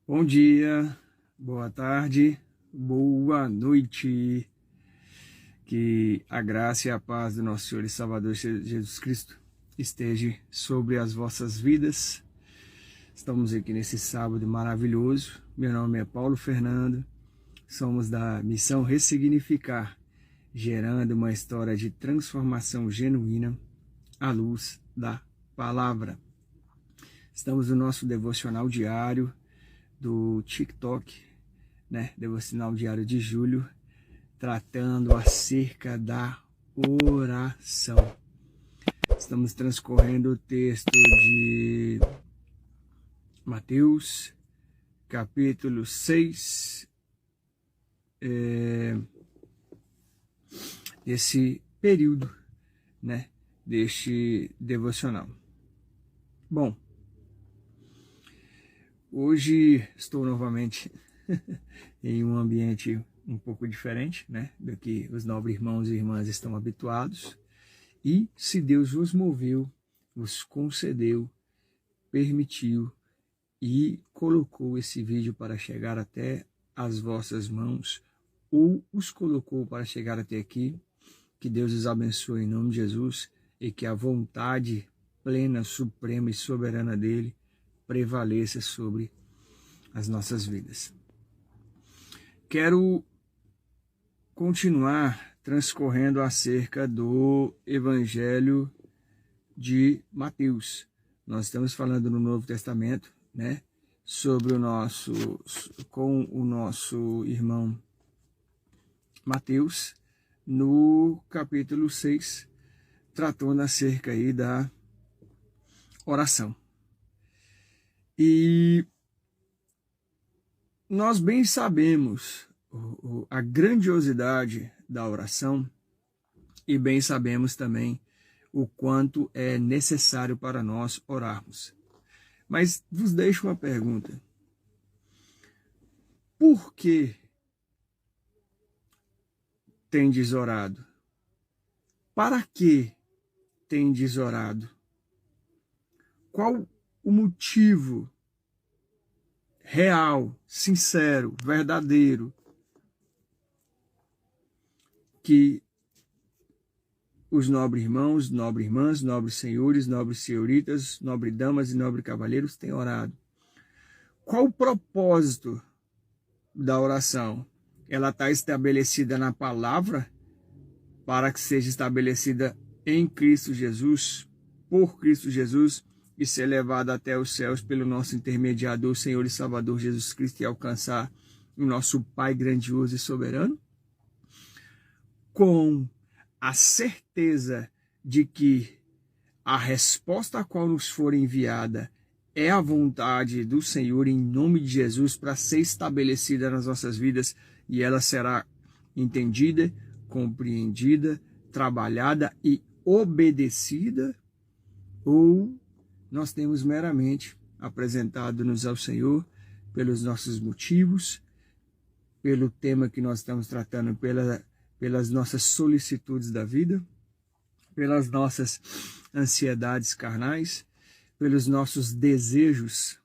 Bom dia, boa tarde, boa noite. Que a graça e a paz do nosso Senhor e Salvador Jesus Cristo esteja sobre as vossas vidas. Estamos aqui nesse sábado maravilhoso. Meu nome é Paulo Fernando, somos da Missão Ressignificar, gerando uma história de transformação genuína à luz da palavra. Estamos no nosso devocional diário do TikTok, devocional diário de julho, tratando acerca da oração. Estamos transcorrendo o texto de Mateus, capítulo 6, esse período, deste devocional. Bom, hoje estou novamente em um ambiente um pouco diferente, do que os nobres irmãos e irmãs estão habituados. E se Deus vos moveu, vos concedeu, permitiu e colocou esse vídeo para chegar até as vossas mãos, ou os colocou para chegar até aqui, que Deus os abençoe em nome de Jesus e que a vontade plena, suprema e soberana dele prevaleça sobre as nossas vidas. Quero continuar transcorrendo acerca do Evangelho de Mateus. Nós estamos falando no Novo Testamento, sobre com o nosso irmão Mateus, no capítulo 6, tratando acerca aí da oração. E nós bem sabemos a grandiosidade da oração e bem sabemos também o quanto é necessário para nós orarmos. Mas vos deixo uma pergunta. Por que tendes orado? Para que tendes orado? Qual o motivo real, sincero, verdadeiro que os nobres irmãos, nobres irmãs, nobres senhores, nobres senhoritas, nobres damas e nobres cavalheiros têm orado? Qual o propósito da oração? Ela está estabelecida na palavra para que seja estabelecida em Cristo Jesus, por Cristo Jesus, e ser levado até os céus pelo nosso intermediador, Senhor e Salvador Jesus Cristo, e alcançar o nosso Pai grandioso e soberano? Com a certeza de que a resposta a qual nos for enviada é a vontade do Senhor em nome de Jesus para ser estabelecida nas nossas vidas, e ela será entendida, compreendida, trabalhada e obedecida? Ou nós temos meramente apresentado-nos ao Senhor pelos nossos motivos, pelo tema que nós estamos tratando, pelas nossas solicitudes da vida, pelas nossas ansiedades carnais, pelos nossos desejos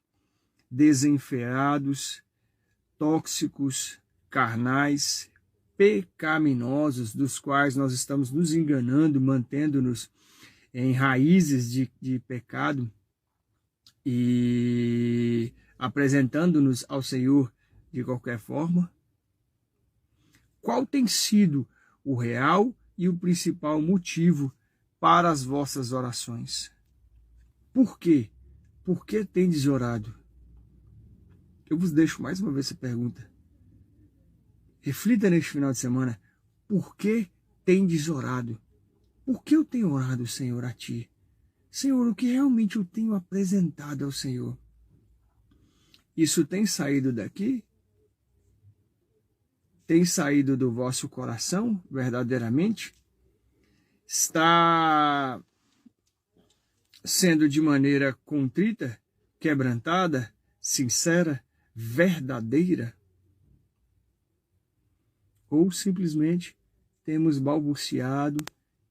desenfreados, tóxicos, carnais, pecaminosos, dos quais nós estamos nos enganando, mantendo-nos em raízes de pecado e apresentando-nos ao Senhor de qualquer forma? Qual tem sido o real e o principal motivo para as vossas orações? Por quê? Por que tendes orado? Eu vos deixo mais uma vez essa pergunta. Reflita neste final de semana. Por que tendes orado? Por que eu tenho orado, Senhor, a Ti? Senhor, o que realmente eu tenho apresentado ao Senhor? Isso tem saído daqui? Tem saído do vosso coração, verdadeiramente? Está sendo de maneira contrita, quebrantada, sincera, verdadeira? Ou simplesmente temos balbuciado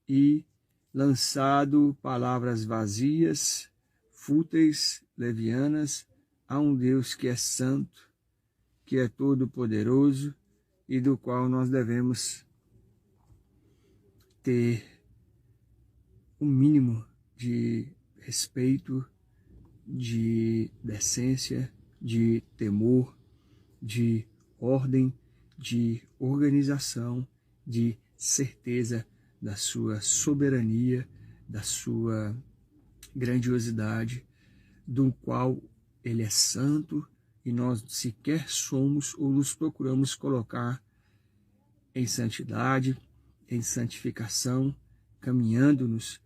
e lançado palavras vazias, fúteis, levianas, há um Deus que é santo, que é todo-poderoso e do qual nós devemos ter o mínimo de respeito, de decência, de temor, de ordem, de organização, de certeza da sua soberania, da sua grandiosidade, do qual ele é santo e nós sequer somos ou nos procuramos colocar em santidade, em santificação, caminhando-nos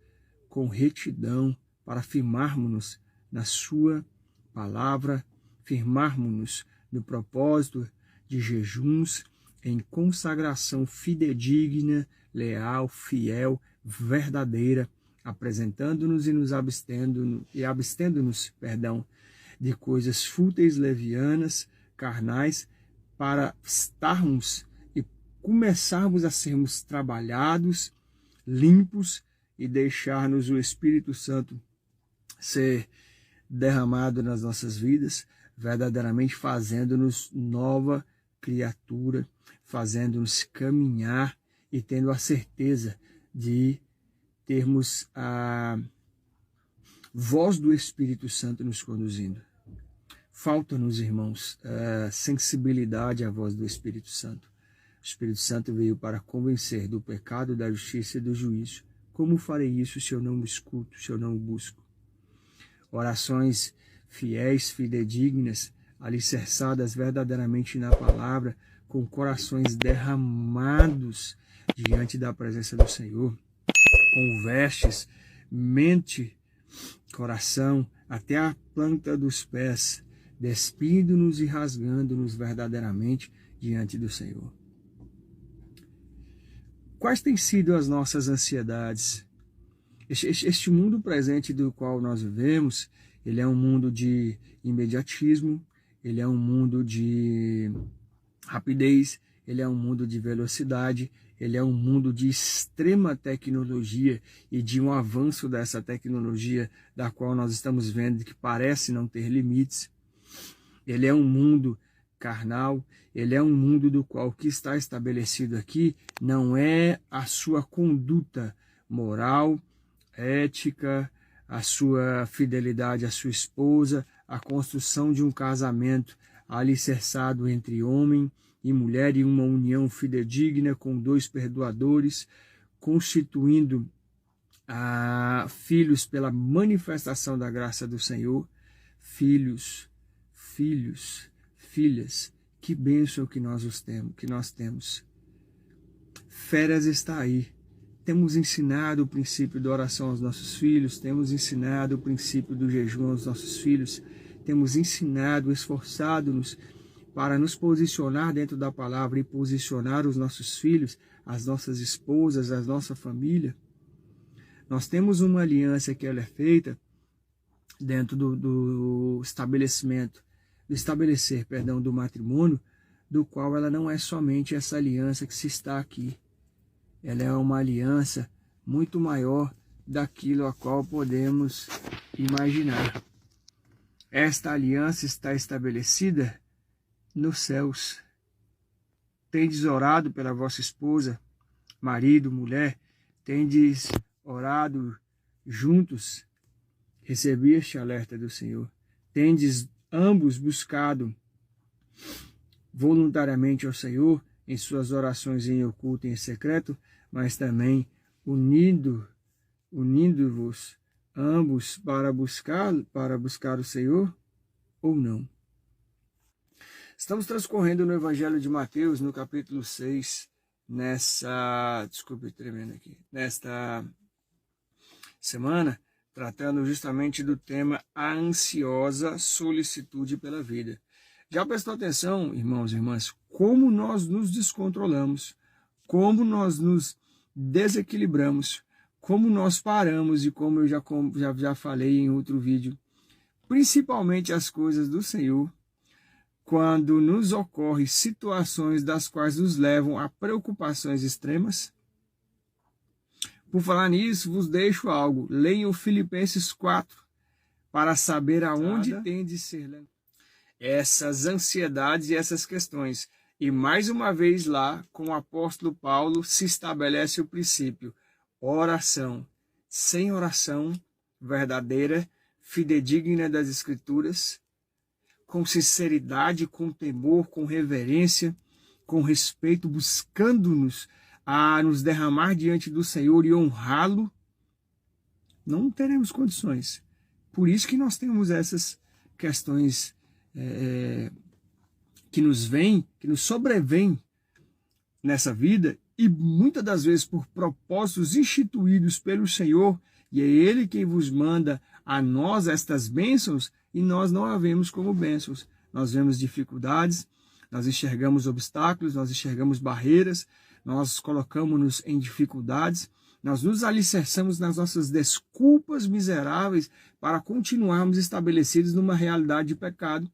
com retidão para firmarmos-nos na sua palavra, firmarmos-nos no propósito de jejuns, em consagração fidedigna, leal, fiel, verdadeira, apresentando-nos e nos abstendo-nos, de coisas fúteis, levianas, carnais, para estarmos e começarmos a sermos trabalhados, limpos e deixar-nos o Espírito Santo ser derramado nas nossas vidas, verdadeiramente fazendo-nos nova criatura, fazendo-nos caminhar e tendo a certeza de termos a voz do Espírito Santo nos conduzindo. Falta-nos, irmãos, a sensibilidade à voz do Espírito Santo. O Espírito Santo veio para convencer do pecado, da justiça e do juízo. Como farei isso se eu não o escuto, se eu não o busco? Orações fiéis, fidedignas, alicerçadas verdadeiramente na palavra, com corações derramados diante da presença do Senhor, com vestes, mente, coração, até a planta dos pés, despindo-nos e rasgando-nos verdadeiramente diante do Senhor. Quais têm sido as nossas ansiedades? Este mundo presente do qual nós vivemos, ele é um mundo de imediatismo, ele é um mundo de rapidez, ele é um mundo de velocidade, ele é um mundo de extrema tecnologia e de um avanço dessa tecnologia da qual nós estamos vendo que parece não ter limites. Ele é um mundo carnal, ele é um mundo do qual o que está estabelecido aqui não é a sua conduta moral, ética, a sua fidelidade à sua esposa, a construção de um casamento alicerçado entre homem e mulher e uma união fidedigna com dois perdoadores, constituindo filhos pela manifestação da graça do Senhor. Filhos, filhas, que bênção que nós temos. Férias está aí. Temos ensinado o princípio da oração aos nossos filhos, temos ensinado o princípio do jejum aos nossos filhos, temos ensinado, esforçado-nos para nos posicionar dentro da palavra e posicionar os nossos filhos, as nossas esposas, a nossa família. Nós temos uma aliança que ela é feita dentro do estabelecer do matrimônio, do qual ela não é somente essa aliança que se está aqui. Ela é uma aliança muito maior daquilo a qual podemos imaginar. Esta aliança está estabelecida nos céus. Tendes orado pela vossa esposa, marido, mulher, tendes orado juntos, recebi este alerta do Senhor. Tendes ambos buscado voluntariamente ao Senhor em suas orações em oculto e em secreto, mas também unindo-vos ambos para buscar o Senhor ou não. Estamos transcorrendo no Evangelho de Mateus, no capítulo 6, nesta semana, tratando justamente do tema a ansiosa solicitude pela vida. Já prestou atenção, irmãos e irmãs, como nós nos descontrolamos, como nós nos desequilibramos, como nós paramos e como eu já falei em outro vídeo, principalmente as coisas do Senhor, quando nos ocorrem situações das quais nos levam a preocupações extremas. Por falar nisso, vos deixo algo. Leiam Filipenses 4 para saber aonde tem de ser. essas ansiedades e essas questões. E mais uma vez lá, com o apóstolo Paulo, se estabelece o princípio: oração. Sem oração verdadeira, fidedigna das Escrituras, com sinceridade, com temor, com reverência, com respeito, buscando-nos a nos derramar diante do Senhor e honrá-lo, não teremos condições. Por isso que nós temos essas questões que nos vêm, que nos sobrevêm nessa vida, e muitas das vezes por propósitos instituídos pelo Senhor, e é Ele quem vos manda a nós estas bênçãos, e nós não a vemos como bênçãos. Nós vemos dificuldades, nós enxergamos obstáculos, nós enxergamos barreiras, nós colocamos-nos em dificuldades, nós nos alicerçamos nas nossas desculpas miseráveis para continuarmos estabelecidos numa realidade de pecado.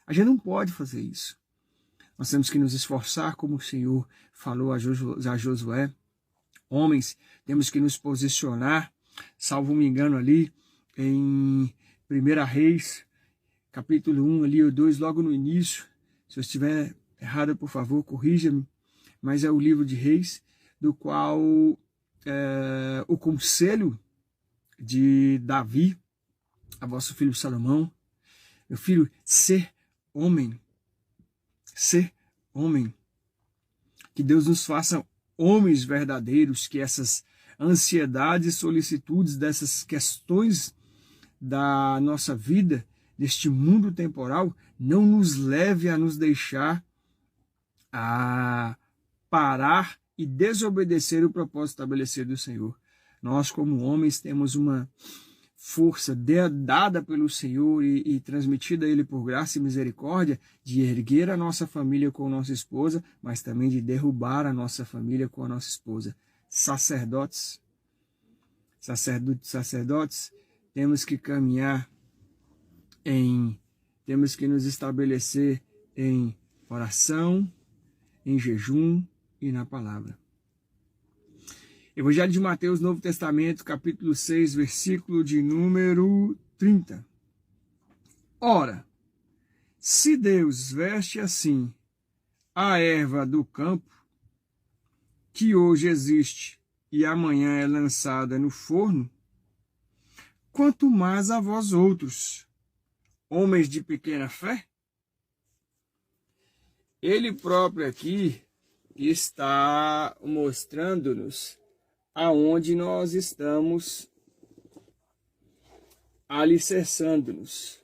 A gente não pode fazer isso. Nós temos que nos esforçar, como o Senhor falou a Josué. Homens, temos que nos posicionar, salvo me engano ali, em 1 Reis, capítulo 1, ali ou 2, logo no início. Se eu estiver errado, por favor, corrija-me. Mas é o livro de Reis, do qual o conselho de Davi, a vosso filho Salomão: meu filho, ser homem. Que Deus nos faça homens verdadeiros, que essas ansiedades e solicitudes dessas questões da nossa vida, deste mundo temporal, não nos leve a nos deixar a parar e desobedecer o propósito estabelecido do Senhor. Nós, como homens, temos uma força dada pelo Senhor e transmitida a Ele por graça e misericórdia, de erguer a nossa família com a nossa esposa, mas também de derrubar a nossa família com a nossa esposa. Sacerdotes, temos que caminhar temos que nos estabelecer em oração, em jejum e na palavra. Evangelho de Mateus, Novo Testamento, capítulo 6, versículo de número 30. Ora, se Deus veste assim a erva do campo, que hoje existe e amanhã é lançada no forno, quanto mais a vós outros, homens de pequena fé? Ele próprio aqui está mostrando-nos aonde nós estamos alicerçando-nos.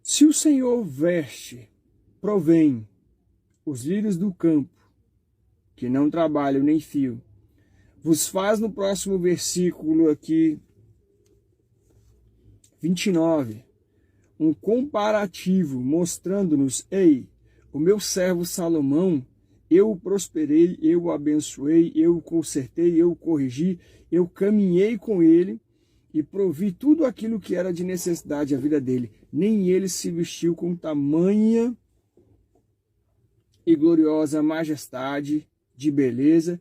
Se o Senhor provém os lírios do campo, que não trabalham nem fiam, vos faz no próximo versículo aqui, 29, um comparativo mostrando-nos: ei, o meu servo Salomão, eu o prosperei, eu o abençoei, eu o consertei, eu o corrigi, eu caminhei com ele e provi tudo aquilo que era de necessidade à vida dele. Nem ele se vestiu com tamanha e gloriosa majestade de beleza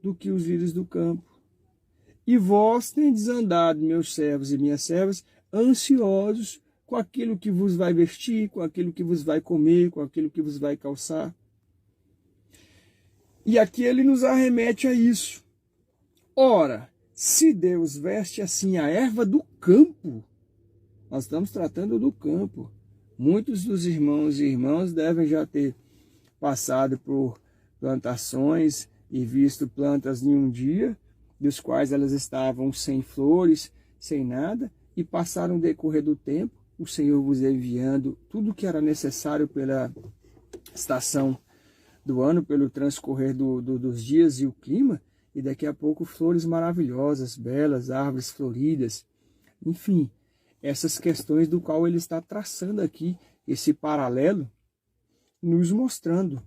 do que os lírios do campo. E vós tendes andado, meus servos e minhas servas, ansiosos com aquilo que vos vai vestir, com aquilo que vos vai comer, com aquilo que vos vai calçar. E aqui ele nos arremete a isso. Ora, se Deus veste assim a erva do campo, nós estamos tratando do campo. Muitos dos irmãos e irmãs devem já ter passado por plantações e visto plantas em um dia, dos quais elas estavam sem flores, sem nada, e passaram o decorrer do tempo, o Senhor vos enviando tudo que era necessário pela estação do ano, pelo transcorrer dos dias e o clima, e daqui a pouco flores maravilhosas, belas, árvores floridas, enfim, essas questões do qual ele está traçando aqui, esse paralelo, nos mostrando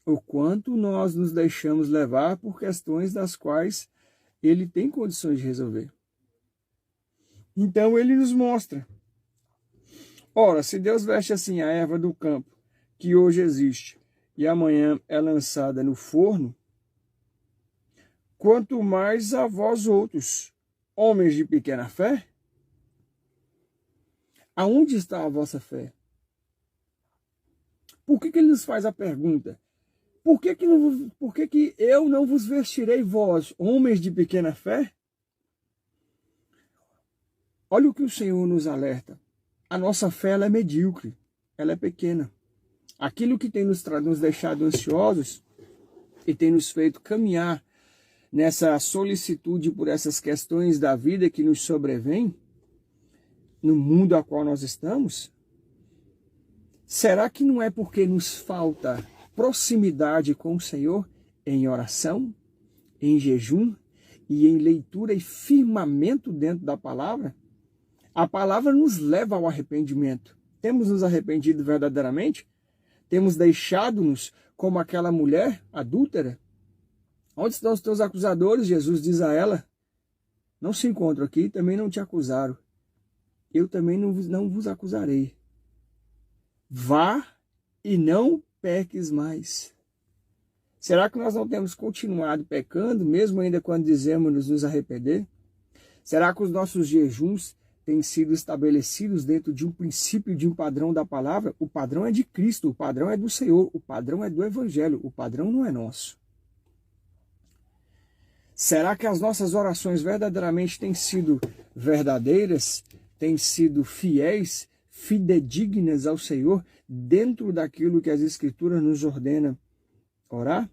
o quanto nós nos deixamos levar por questões das quais ele tem condições de resolver. Então ele nos mostra: ora, se Deus veste assim a erva do campo, que hoje existe e amanhã é lançada no forno, quanto mais a vós outros, homens de pequena fé? Aonde está a vossa fé? Por que ele nos faz a pergunta? Por que eu não vos vestirei vós, homens de pequena fé? Olha o que o Senhor nos alerta. A nossa fé ela é medíocre, ela é pequena. Aquilo que tem nos deixado ansiosos e tem nos feito caminhar nessa solicitude por essas questões da vida que nos sobrevêm, no mundo a qual nós estamos, será que não é porque nos falta proximidade com o Senhor em oração, em jejum e em leitura e firmamento dentro da palavra? A palavra nos leva ao arrependimento. Temos nos arrependido verdadeiramente? Temos deixado-nos como aquela mulher adúltera? Onde estão os teus acusadores? Jesus diz a ela. Não se encontram aqui, também não te acusaram. Eu também não vos acusarei. Vá e não peques mais. Será que nós não temos continuado pecando, mesmo ainda quando dizemos nos arrepender? Será que os nossos jejuns têm sido estabelecidos dentro de um princípio, de um padrão da palavra? O padrão é de Cristo, o padrão é do Senhor, o padrão é do Evangelho, o padrão não é nosso. Será que as nossas orações verdadeiramente têm sido verdadeiras, têm sido fiéis, fidedignas ao Senhor, dentro daquilo que as Escrituras nos ordenam orar?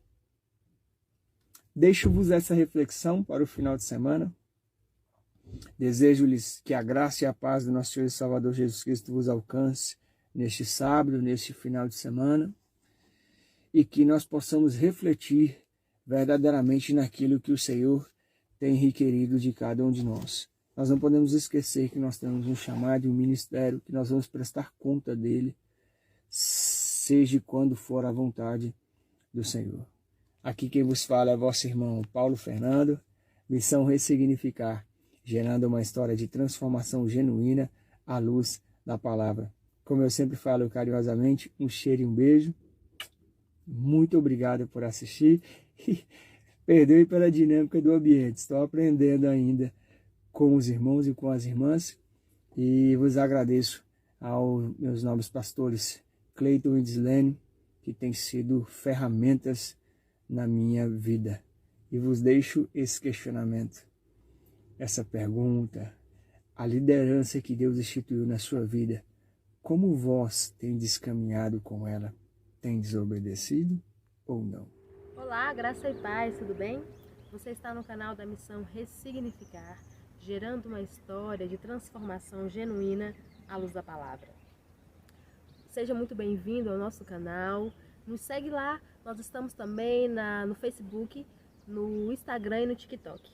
Deixo-vos essa reflexão para o final de semana. Desejo-lhes que a graça e a paz do nosso Senhor e Salvador Jesus Cristo vos alcance neste sábado, neste final de semana, e que nós possamos refletir verdadeiramente naquilo que o Senhor tem requerido de cada um de nós. Nós não podemos esquecer que nós temos um chamado e um ministério, que nós vamos prestar conta dele, seja quando for a vontade do Senhor. Aqui quem vos fala é vosso irmão Paulo Fernando, missão Ressignificar, gerando uma história de transformação genuína à luz da palavra. Como eu sempre falo carinhosamente, um cheiro e um beijo. Muito obrigado por assistir. Perdoe pela dinâmica do ambiente. Estou aprendendo ainda com os irmãos e com as irmãs. E vos agradeço aos meus nobres pastores Cleiton e Dislene, que têm sido ferramentas na minha vida. E vos deixo esse questionamento, essa pergunta, a liderança que Deus instituiu na sua vida. Como vós tendes caminhado com ela? Tem desobedecido ou não? Olá, graça e paz, tudo bem? Você está no canal da Missão Ressignificar, gerando uma história de transformação genuína à luz da palavra. Seja muito bem-vindo ao nosso canal, nos segue lá, nós estamos também no Facebook, no Instagram e no TikTok.